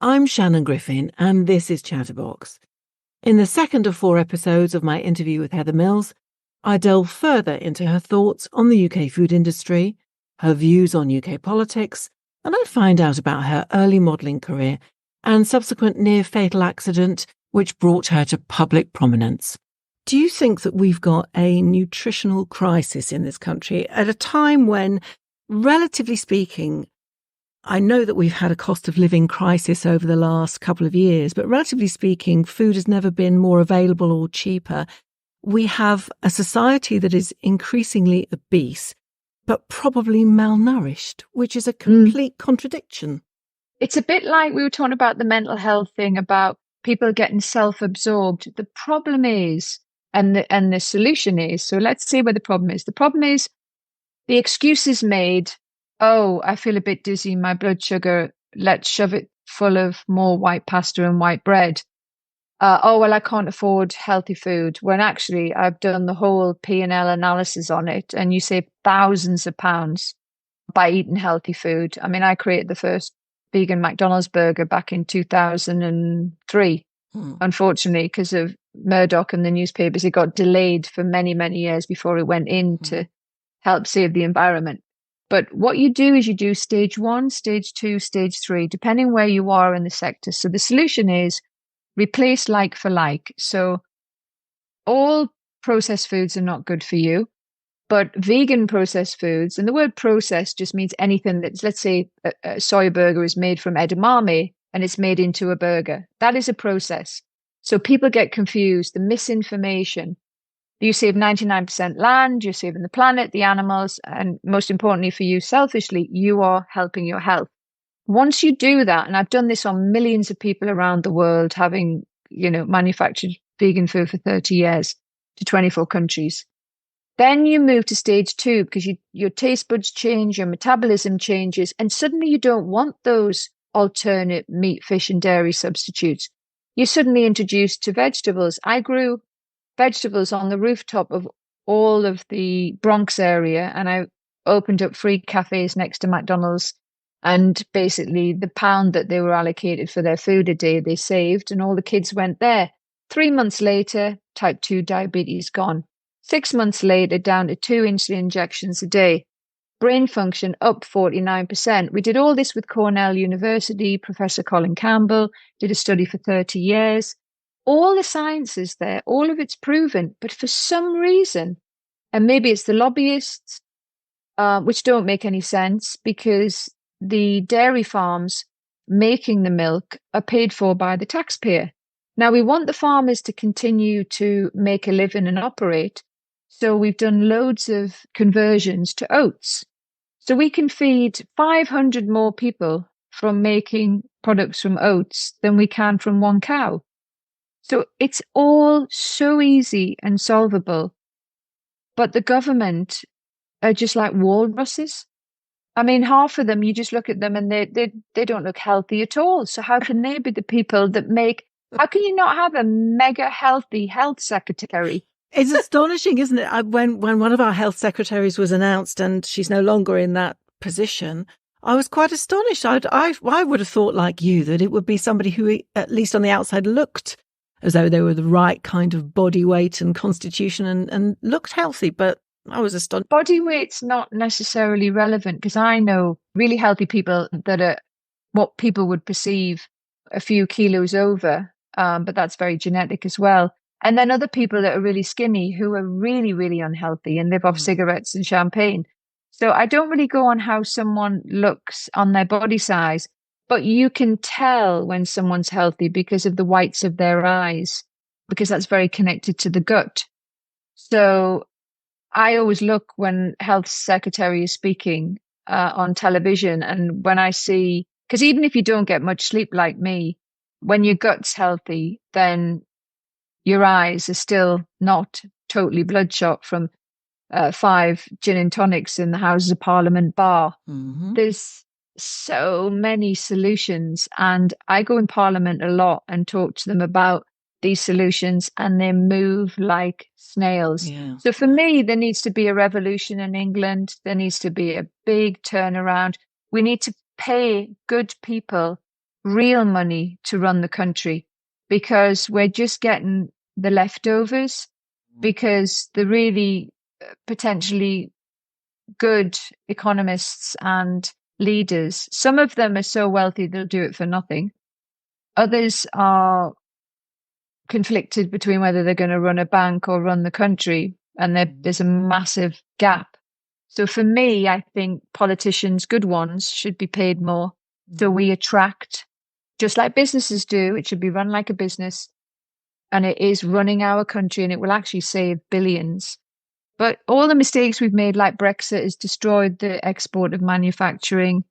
I'm Shannon Griffin, and this is Chatterbox. In the second of 4 episodes of my interview with Heather Mills, I delve further into her thoughts on the UK food industry, her views on UK politics, and I find out about her early modelling career and subsequent near-fatal accident which brought her to public prominence. Do you think that we've got a nutritional crisis in this country at a time when, relatively speaking, I know that we've had a cost of living crisis over the last couple of years, but relatively speaking, food has never been more available or cheaper. We have a society that is increasingly obese, but probably malnourished, which is a complete contradiction. It's a bit like we were talking about the mental health thing about people getting self-absorbed. The problem is, and the solution is, so let's see where the problem is. The problem is the excuse is made, oh, I feel a bit dizzy, my blood sugar, let's shove it full of more white pasta and white bread. Oh, well, I can't afford healthy food. When actually I've done the whole P&L analysis on it, and you save thousands of pounds by eating healthy food. I mean, I created the first vegan McDonald's burger back in 2003. Unfortunately, because of Murdoch and the newspapers, it got delayed for many, many years before it went in to help save the environment. But what you do is you do stage 1, stage 2, stage 3, depending where you are in the sector. So the solution is replace like for like. So all processed foods are not good for you, but vegan processed foods, and the word processed just means anything that's, let's say a soy burger is made from edamame and it's made into a burger. That is a process. So people get confused, the misinformation. You save 99% land, you're saving the planet, the animals, and most importantly for you, selfishly, you are helping your health. Once you do that, and I've done this on millions of people around the world, having, manufactured vegan food for 30 years to 24 countries, then you move to stage 2 because your taste buds change, your metabolism changes, and suddenly you don't want those alternate meat, fish, and dairy substitutes. You're suddenly introduced to vegetables. I grew vegetables on the rooftop of all of the Bronx area, and I opened up free cafes next to McDonald's, and basically the pound that they were allocated for their food a day they saved, and all the kids went there. 3 months later, type 2 diabetes gone. 6 months later, down to 2 insulin injections a day. Brain function up 49%. We did all this with Cornell University. Professor Colin Campbell did a study for 30 years. All the science is there, all of it's proven, but for some reason, and maybe it's the lobbyists, which don't make any sense because the dairy farms making the milk are paid for by the taxpayer. Now, we want the farmers to continue to make a living and operate, so we've done loads of conversions to oats. So we can feed 500 more people from making products from oats than we can from one cow. So it's all so easy and solvable, but the government are just like walruses. I mean, half of them, you just look at them and they don't look healthy at all. So how can they be the people that how can you not have a mega healthy health secretary? It's astonishing, isn't it? When one of our health secretaries was announced and she's no longer in that position, I was quite astonished. I would have thought, like you, that it would be somebody who, at least on the outside, looked as though they were the right kind of body weight and constitution and looked healthy. But I was astonished. Body weight's not necessarily relevant because I know really healthy people that are what people would perceive a few kilos over, but that's very genetic as well. And then other people that are really skinny who are really, really unhealthy and live off cigarettes and champagne. So I don't really go on how someone looks on their body size, but you can tell when someone's healthy because of the whites of their eyes, because that's very connected to the gut. So I always look when health secretary is speaking on television, and when I see, because even if you don't get much sleep like me, when your gut's healthy, then your eyes are still not totally bloodshot from 5 gin and tonics in the Houses of Parliament bar. There's so many solutions, and I go in Parliament a lot and talk to them about these solutions, and they move like snails. Yeah. So for me, there needs to be a revolution in England. There needs to be a big turnaround. We need to pay good people real money to run the country because we're just getting the leftovers because the really potentially good economists and leaders, some of them are so wealthy they'll do it for nothing. Others are conflicted between whether they're going to run a bank or run the country, and there's a massive gap. So for me, I think politicians, good ones, should be paid more. So we attract, just like businesses do, it should be run like a business. And it is running our country, and it will actually save billions. But all the mistakes we've made, like Brexit, has destroyed the export of manufacturing,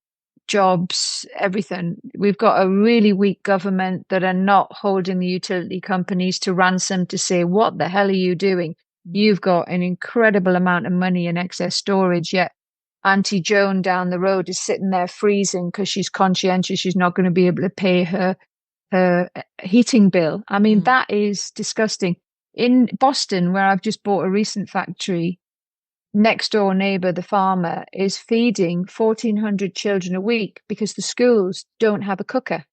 jobs, everything. We've got a really weak government that are not holding the utility companies to ransom to say, what the hell are you doing? You've got an incredible amount of money in excess storage, yet Auntie Joan down the road is sitting there freezing because she's conscientious. She's not going to be able to pay her heating bill. I mean, that is disgusting. In Boston, where I've just bought a recent factory, next door neighbor, the farmer, is feeding 1,400 children a week because the schools don't have a cooker.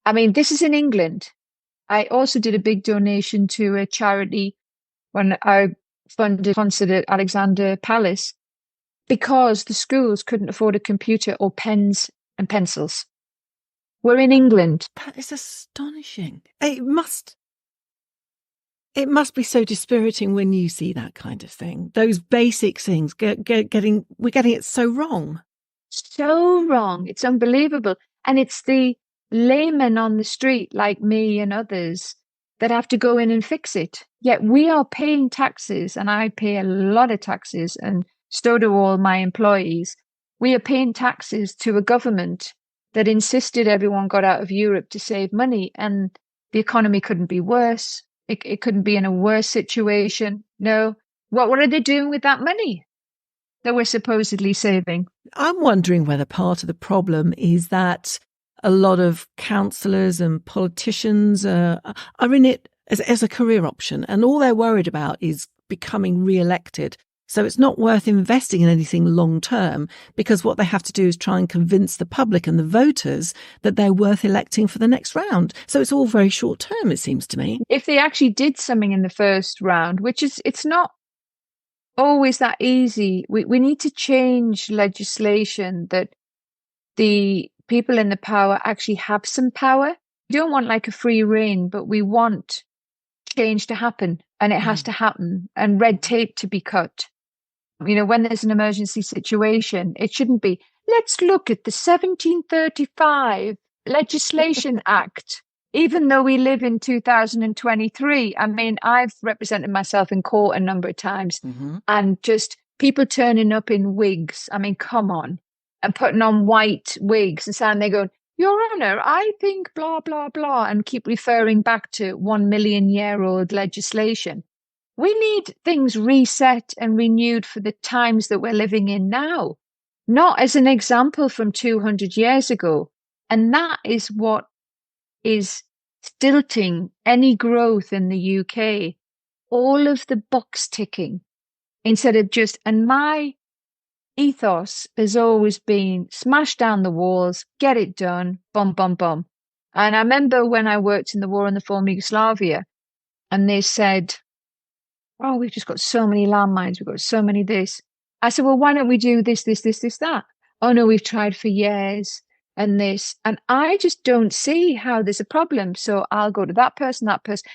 I mean, this is in England. I also did a big donation to a charity when I funded a concert at Alexander Palace because the schools couldn't afford a computer or pens and pencils. We're in England. That is astonishing. It must be so dispiriting when you see that kind of thing. Those basic things, we're getting it so wrong. So wrong. It's unbelievable. And it's the laymen on the street like me and others that have to go in and fix it. Yet we are paying taxes, and I pay a lot of taxes, and so do all my employees. We are paying taxes to a government that insisted everyone got out of Europe to save money, and the economy couldn't be worse. It couldn't be in a worse situation. No. What are they doing with that money that we're supposedly saving? I'm wondering whether part of the problem is that a lot of councillors and politicians are in it as a career option, and all they're worried about is becoming re-elected. So it's not worth investing in anything long term, because what they have to do is try and convince the public and the voters that they're worth electing for the next round. So it's all very short term, it seems to me. If they actually did something in the first round, it's not always that easy. We need to change legislation that the people in the power actually have some power. We don't want like a free rein, but we want change to happen, and it has to happen, and red tape to be cut. You know, when there's an emergency situation, it shouldn't be, let's look at the 1735 Legislation Act, even though we live in 2023. I mean, I've represented myself in court a number of times, and just people turning up in wigs. I mean, come on, and putting on white wigs and saying, they go, Your Honour, I think blah, blah, blah, and keep referring back to 1 million year old legislation. We need things reset and renewed for the times that we're living in now, not as an example from 200 years ago. And that is what is stilting any growth in the UK. All of the box ticking instead of just, and my ethos has always been smash down the walls, get it done, bum, bum, bum. And I remember when I worked in the war in the former Yugoslavia, and they said, oh, we've just got so many landmines, we've got so many this. I said, well, why don't we do this, that? Oh, no, we've tried for years and this. And I just don't see how there's a problem. So I'll go to that person,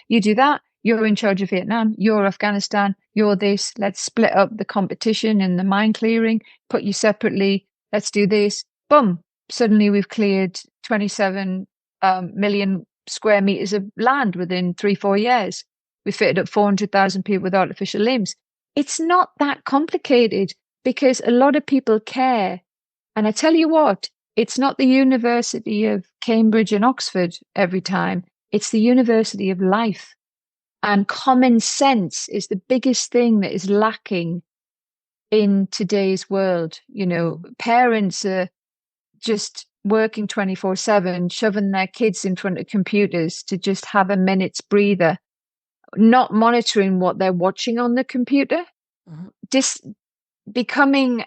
you do that. You're in charge of Vietnam, you're Afghanistan, you're this. Let's split up the competition and the mine clearing, put you separately. Let's do this. Boom. Suddenly we've cleared 27 million square meters of land within 3-4 years. We fitted up 400,000 people with artificial limbs. It's not that complicated because a lot of people care. And I tell you what, it's not the University of Cambridge and Oxford every time. It's the University of Life. And common sense is the biggest thing that is lacking in today's world. You know, parents are just working 24/7, shoving their kids in front of computers to just have a minute's breather, not monitoring what they're watching on the computer, becoming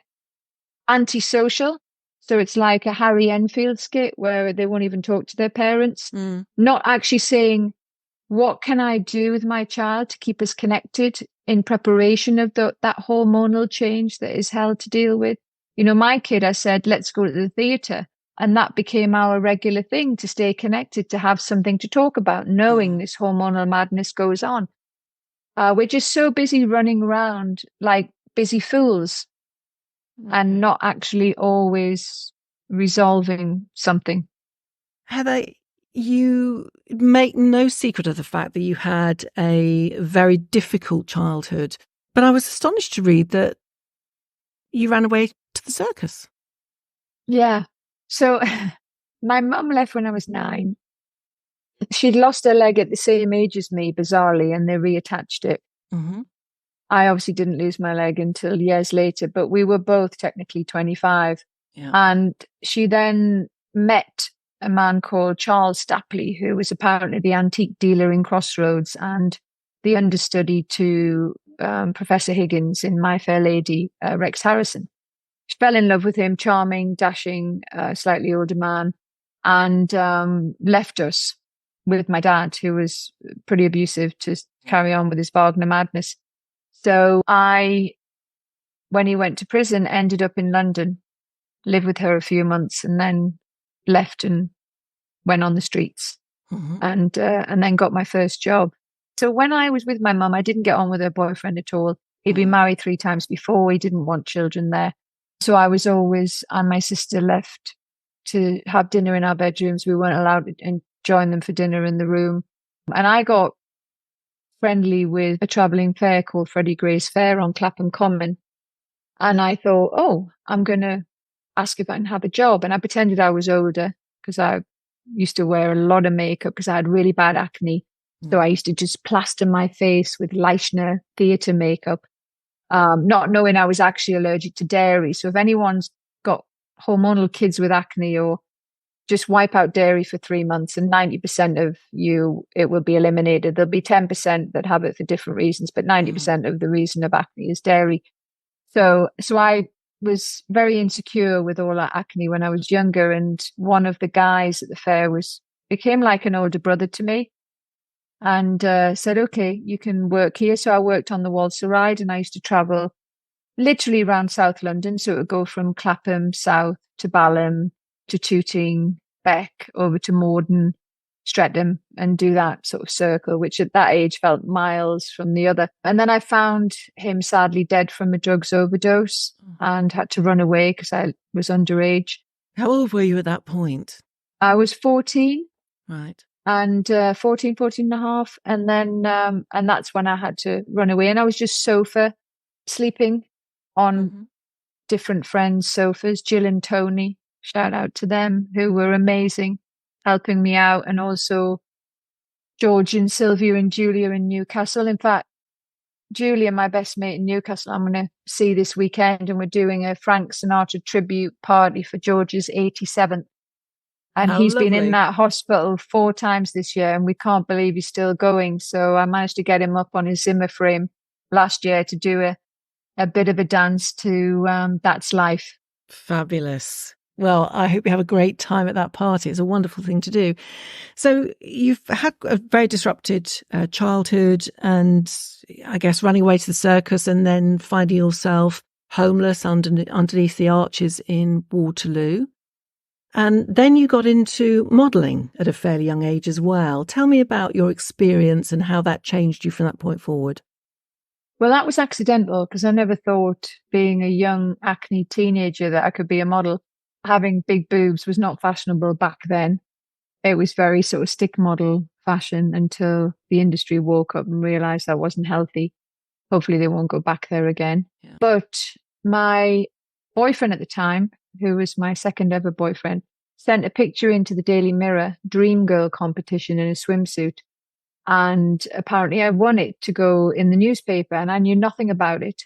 antisocial. So it's like a Harry Enfield skit where they won't even talk to their parents, Mm. not actually saying, what can I do with my child to keep us connected in preparation of that hormonal change that is hell to deal with? You know, my kid, I said, let's go to the theatre. And that became our regular thing to stay connected, to have something to talk about, knowing this hormonal madness goes on. We're just so busy running around like busy fools and not actually always resolving something. Heather, you make no secret of the fact that you had a very difficult childhood, but I was astonished to read that you ran away to the circus. Yeah. So my mum left when I was 9. She'd lost her leg at the same age as me, bizarrely, and they reattached it. Mm-hmm. I obviously didn't lose my leg until years later, but we were both technically 25. Yeah. And she then met a man called Charles Stapley, who was apparently the antique dealer in Crossroads and the understudy to Professor Higgins in My Fair Lady, Rex Harrison. She fell in love with him, charming, dashing, slightly older man, and left us with my dad, who was pretty abusive, to carry on with his Wagner madness. So I, when he went to prison, ended up in London, lived with her a few months, and then left and went on the streets, and then got my first job. So when I was with my mum, I didn't get on with her boyfriend at all. He'd been married 3 times before. He didn't want children there. So I was always, and my sister left to have dinner in our bedrooms. We weren't allowed to join them for dinner in the room. And I got friendly with a travelling fair called Freddie Gray's Fair on Clapham Common. And I thought, oh, I'm going to ask if I can have a job. And I pretended I was older because I used to wear a lot of makeup because I had really bad acne. So I used to just plaster my face with Leichner theatre makeup, not knowing I was actually allergic to dairy. So if anyone's got hormonal kids with acne, or just wipe out dairy for 3 months and 90% of you, it will be eliminated. There'll be 10% that have it for different reasons, but 90% of the reason of acne is dairy. So I was very insecure with all that acne when I was younger. And one of the guys at the fair became like an older brother to me, and said, okay, you can work here. So I worked on the Walser ride, and I used to travel literally around South London. So it would go from Clapham south to Balham to Tooting, Beck, over to Morden, Streatham, and do that sort of circle, which at that age felt miles from the other. And then I found him sadly dead from a drugs overdose and had to run away because I was underage. How old were you at that point? I was 14. Right. And 14 and a half. And then, and that's when I had to run away. And I was just sleeping on different friends' sofas. Jill and Tony, shout out to them, who were amazing, helping me out. And also George and Sylvia and Julia in Newcastle. In fact, Julia, my best mate in Newcastle, I'm going to see this weekend, and we're doing a Frank Sinatra tribute party for George's 87th. And he's been in that hospital 4 times this year, and we can't believe he's still going. So I managed to get him up on his Zimmer frame last year to do a bit of a dance to That's Life. Fabulous. Well, I hope you have a great time at that party. It's a wonderful thing to do. So you've had a very disrupted childhood, and I guess running away to the circus and then finding yourself homeless underneath the arches in Waterloo. And then you got into modelling at a fairly young age as well. Tell me about your experience and how that changed you from that point forward. Well, that was accidental because I never thought, being a young acne teenager, that I could be a model. Having big boobs was not fashionable back then. It was very sort of stick model fashion until the industry woke up and realised that wasn't healthy. Hopefully they won't go back there again. Yeah. But my boyfriend at the time, who was my second ever boyfriend, sent a picture into the Daily Mirror Dream Girl competition in a swimsuit. And apparently I won it to go in the newspaper, and I knew nothing about it.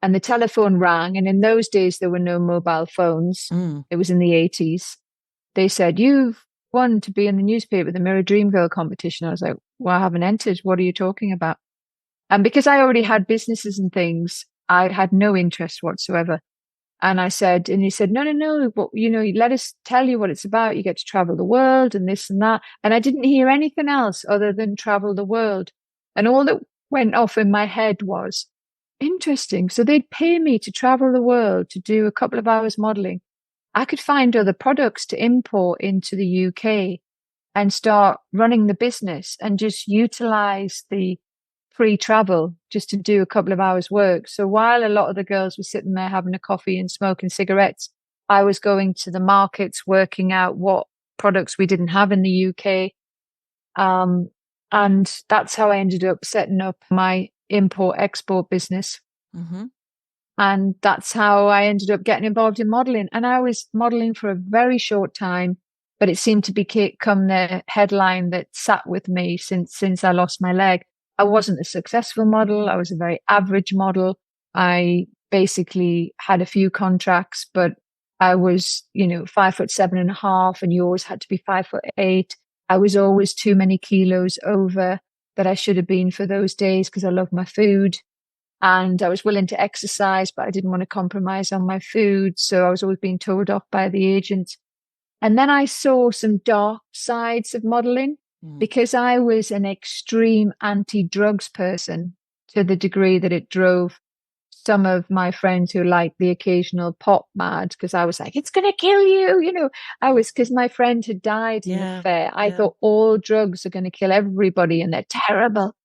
And the telephone rang, and in those days there were no mobile phones. It was in the 80s. They said, you've won to be in the newspaper, the Mirror Dream Girl competition. I was like, well, I haven't entered. What are you talking about? And because I already had businesses and things, I had no interest whatsoever. And he said, no, no, no, but let us tell you what it's about. You get to travel the world and this and that. And I didn't hear anything else other than travel the world. And all that went off in my head was interesting. So they'd pay me to travel the world to do a couple of hours modeling. I could find other products to import into the UK and start running the business and just utilize the free travel just to do a couple of hours work. So while a lot of the girls were sitting there having a coffee and smoking cigarettes, I was going to the markets, working out what products we didn't have in the UK. And that's how I ended up setting up my import export business. Mm-hmm. And that's how I ended up getting involved in modeling. And I was modeling for a very short time, but it seemed to become the headline that sat with me since I lost my leg. I wasn't a successful model. I was a very average model. I basically had a few contracts, but I was, 5'7.5", and you always had to be 5'8". I was always too many kilos over that I should have been for those days because I love my food. And I was willing to exercise, but I didn't want to compromise on my food. So I was always being told off by the agent. And then I saw some dark sides of modeling because I was an extreme anti-drugs person to the degree that it drove some of my friends who liked the occasional pot mad, because I was like, it's going to kill you. Because my friend had died in the fair. I thought all drugs are going to kill everybody and they're terrible.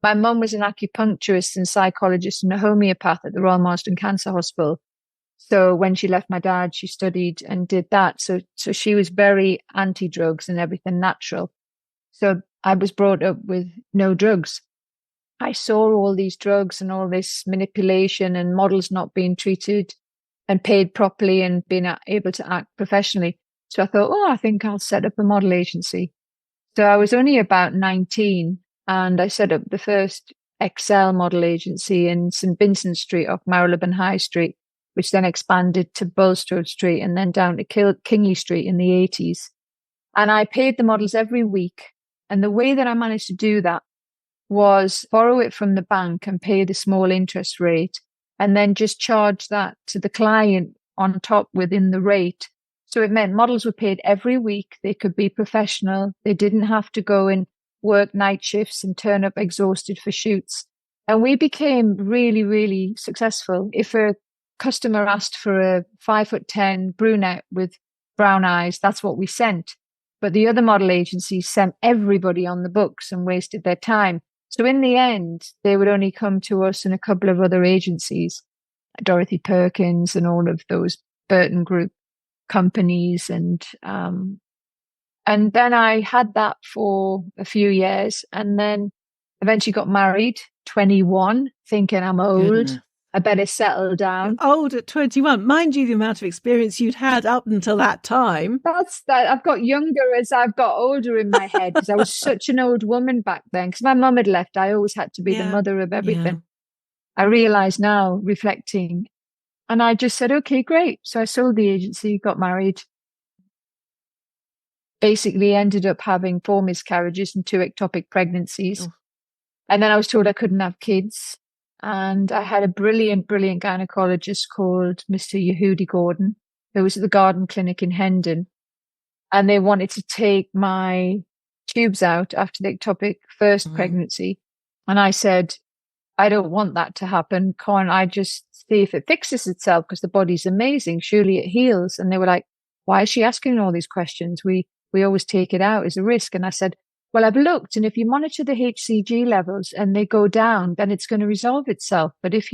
My mum was an acupuncturist and psychologist and a homeopath at the Royal Marsden Cancer Hospital. So when she left my dad, she studied and did that. So she was very anti-drugs and everything natural. So I was brought up with no drugs. I saw all these drugs and all this manipulation and models not being treated and paid properly and being able to act professionally. So I thought, I think I'll set up a model agency. So I was only about 19 and I set up the first Excel model agency in St. Vincent Street off Marylebone High Street, which then expanded to Bulstrode Street and then down to Kingley Street in the 80s. And I paid the models every week. And the way that I managed to do that was borrow it from the bank and pay the small interest rate and then just charge that to the client on top within the rate. So it meant models were paid every week. They could be professional. They didn't have to go and work night shifts and turn up exhausted for shoots. And we became really, really successful. If a customer asked for a 5'10" brunette with brown eyes, that's what we sent. But the other model agencies sent everybody on the books and wasted their time. So in the end, they would only come to us and a couple of other agencies, Dorothy Perkins and all of those Burton Group companies. And then I had that for a few years and then eventually got married, 21, thinking I'm old. Goodness. I better settle down. You're old at 21. Mind you, the amount of experience you'd had up until that time. That's that. I've got younger as I've got older in my head because I was such an old woman back then. Because my mum had left, I always had to be the mother of everything. Yeah. I realise now, reflecting, and I just said, okay, great. So I sold the agency, got married. Basically ended up having 4 miscarriages and 2 ectopic pregnancies. Oh. And then I was told I couldn't have kids. And I had a brilliant, brilliant gynecologist called Mr. Yehudi Gordon, who was at the Garden Clinic in Hendon. And they wanted to take my tubes out after the ectopic first pregnancy. And I said, I don't want that to happen. Can't I just see if it fixes itself? Because the body's amazing. Surely it heals. And they were like, why is she asking all these questions? We always take it out as a risk. And I said, well, I've looked, and if you monitor the HCG levels and they go down, then it's going to resolve itself. But if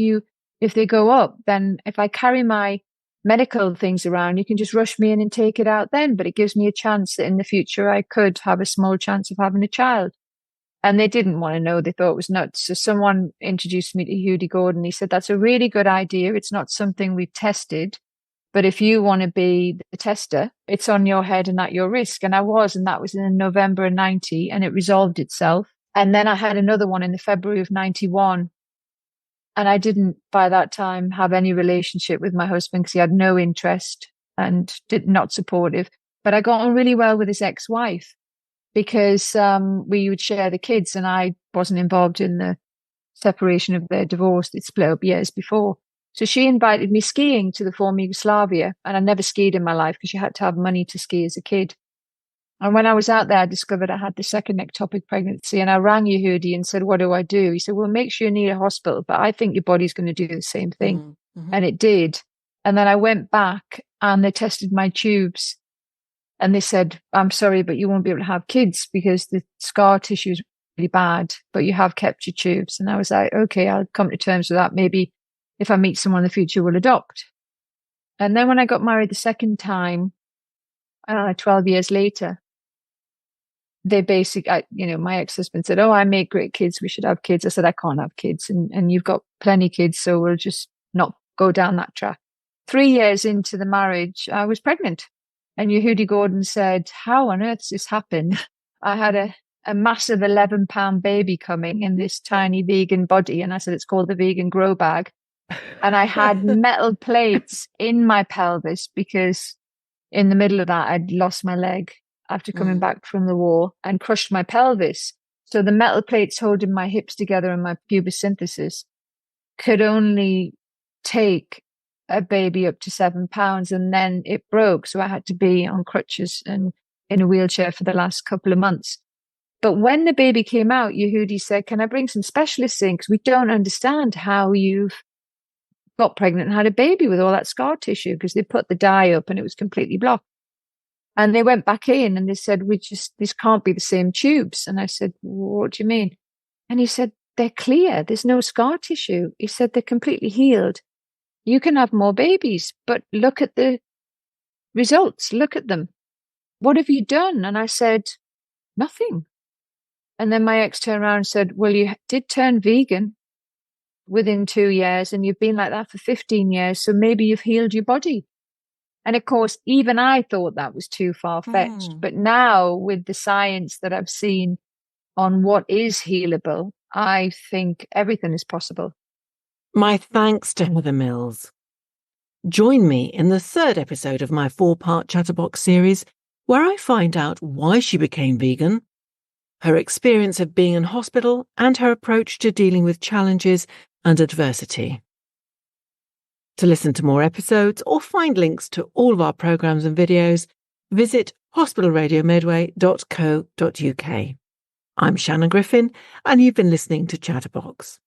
they go up, then if I carry my medical things around, you can just rush me in and take it out then. But it gives me a chance that in the future I could have a small chance of having a child. And they didn't want to know. They thought it was nuts. So someone introduced me to Yehudi Gordon. He said, that's a really good idea. It's not something we've tested. But if you want to be the tester, it's on your head and at your risk. And I was, and that was in November of 90, and it resolved itself. And then I had another one in the February of 91. And I didn't, by that time, have any relationship with my husband because he had no interest and not supportive. But I got on really well with his ex-wife because we would share the kids, and I wasn't involved in the separation of their divorce. It split up years before. So she invited me skiing to the former Yugoslavia, and I never skied in my life because you had to have money to ski as a kid. And when I was out there, I discovered I had the second ectopic pregnancy, and I rang Yehudi and said, "What do I do?" He said, "Well, make sure you need a hospital, but I think your body's going to do the same thing." Mm-hmm. And it did. And then I went back and they tested my tubes, and they said, "I'm sorry, but you won't be able to have kids because the scar tissue is really bad, but you have kept your tubes." And I was like, "Okay, I'll come to terms with that. Maybe if I meet someone in the future, we'll adopt." And then when I got married the second time, 12 years later, they my ex-husband said, "Oh, I make great kids. We should have kids." I said, "I can't have kids. And you've got plenty of kids. So we'll just not go down that track." 3 years into the marriage, I was pregnant. And Yehudi Gordon said, "How on earth has this happened?" I had a massive 11-pound baby coming in this tiny vegan body. And I said, "It's called the vegan grow bag." And I had metal plates in my pelvis because in the middle of that, I'd lost my leg after coming back from the war and crushed my pelvis. So the metal plates holding my hips together and my pubis symphysis could only take a baby up to 7 pounds, and then it broke. So I had to be on crutches and in a wheelchair for the last couple of months. But when the baby came out, Yehudi said, "Can I bring some specialists in? Because we don't understand how you've got pregnant and had a baby with all that scar tissue," because they put the dye up and it was completely blocked. And they went back in and they said, "This can't be the same tubes." And I said, "What do you mean?" And he said, "They're clear. There's no scar tissue." He said, "They're completely healed. You can have more babies, but look at the results. Look at them. What have you done?" And I said, "Nothing." And then my ex turned around and said, "Well, you did turn vegan within 2 years and you've been like that for 15 years. So maybe you've healed your body." And of course, even I thought that was too far-fetched. But now with the science that I've seen on what is healable, I think everything is possible. My thanks to Heather Mills. Join me in the third episode of my 4-part Chatterbox series, where I find out why she became vegan, her experience of being in hospital, and her approach to dealing with challenges and adversity. To listen to more episodes or find links to all of our programmes and videos, visit hospitalradiomedway.co.uk. I'm Shannon Griffin, and you've been listening to Chatterbox.